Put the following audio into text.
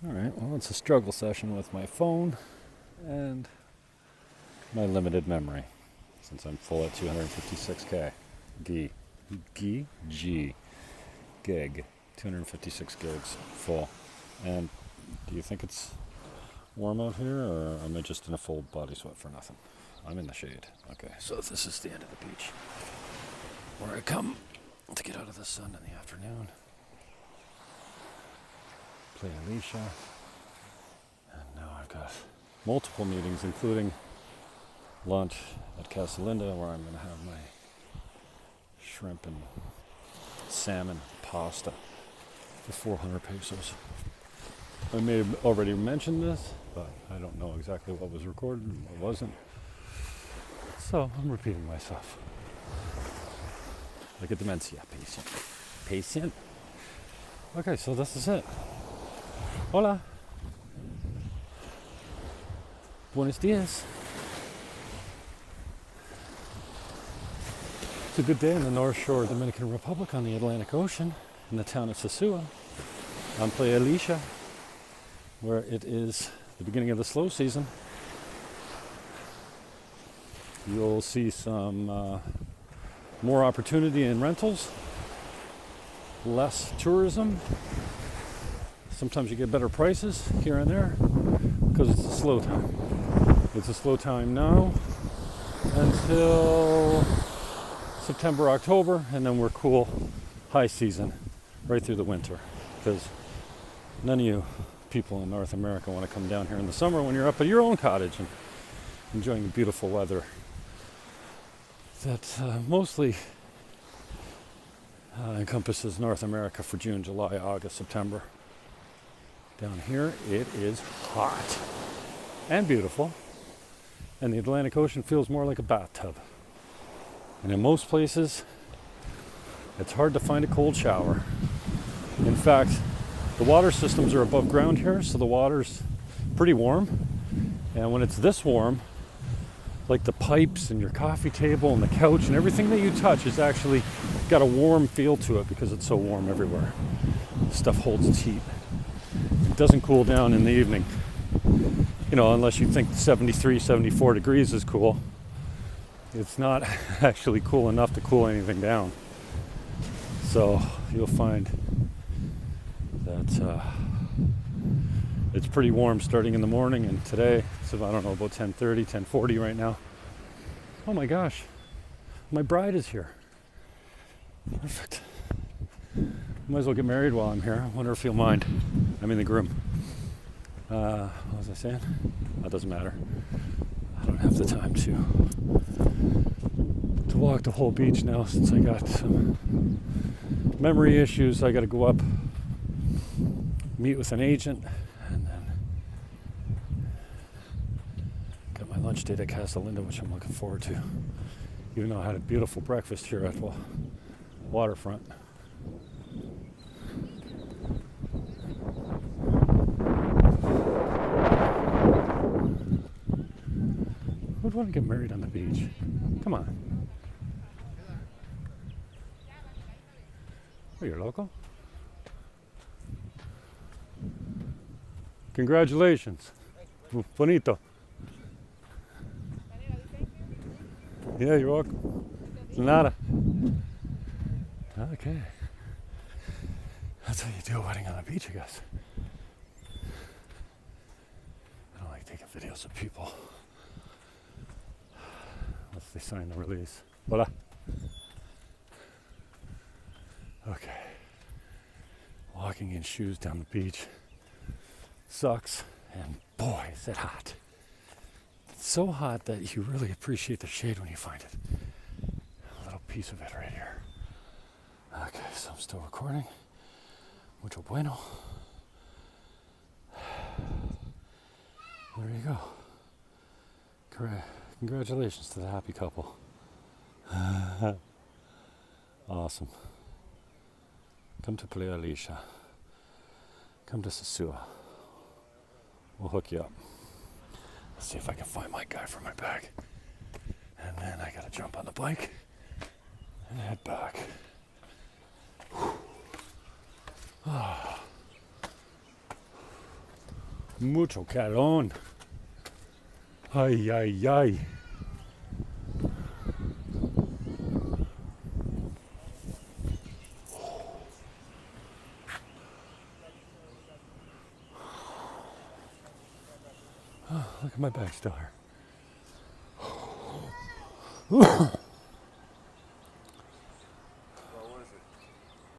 Alright, well, it's a struggle session with my phone and my limited memory since I'm full at 256K. Gig. 256 gigs full. And do you think it's warm out here, or am I just in a full body sweat for nothing? I'm in the shade. Okay, so this is the end of the beach where I come to get out of the sun in the afternoon. Playa Alicia. And now I've got multiple meetings, including lunch at Casa Linda, where I'm going to have my shrimp and salmon pasta for 400 pesos. I may have already mentioned this, but I don't know exactly what was recorded and what wasn't. So I'm repeating myself. Like a dementia patient. Patient? Okay, so this is it. Hola. Buenos dias. It's a good day in the North Shore of Dominican Republic on the Atlantic Ocean in the town of Sosúa on Playa Alicia, where it is the beginning of the slow season. You'll see some more opportunity in rentals, less tourism. Sometimes you get better prices here and there because it's a slow time. It's a slow time now until September, October, and then we're cool high season right through the winter, because none of you people in North America want to come down here in the summer when you're up at your own cottage and enjoying the beautiful weather that mostly encompasses North America for June, July, August, September. Down here it is hot and beautiful, and the Atlantic Ocean feels more like a bathtub. And in most places, it's hard to find a cold shower. In fact, the water systems are above ground here, so the water's pretty warm. And when it's this warm, like the pipes and your coffee table and the couch and everything that you touch is actually got a warm feel to it because it's so warm everywhere. Stuff holds its heat. It doesn't cool down in the evening. You know, unless you think 73, 74 degrees is cool. It's not actually cool enough to cool anything down. So you'll find that it's pretty warm starting in the morning, and today it's about, I don't know, about 10:30, 10:40 right now. Oh my gosh, my bride is here. Perfect. Might as well get married while I'm here. I wonder if he'll mind. I mean the groom. What was I saying? That doesn't matter. I don't have the time to walk the whole beach now, since I got some memory issues. I got to go up, meet with an agent, and then got my lunch date at Casa Linda, which I'm looking forward to. Even though I had a beautiful breakfast here at the waterfront. Who'd want to get married on the beach? Come on. Oh, you're local? Congratulations. Bonito. Yeah, you're welcome. Nada. Okay. That's how you do a wedding on the beach, I guess. I don't like taking videos of people unless they sign the release. Voila. Okay. Walking in shoes down the beach sucks, and boy, is it hot. It's so hot that you really appreciate the shade when you find it. A little piece of it right here. Okay, so I'm still recording. Mucho bueno. There you go. Correct. Congratulations to the happy couple. Awesome. Come to Playa Alicia. Come to Sosúa. We'll hook you up. Let's see if I can find my guy for my bag. And then I gotta jump on the bike and head back. Mucho calor. Ay, ay, ay. Oh, look at my back still here.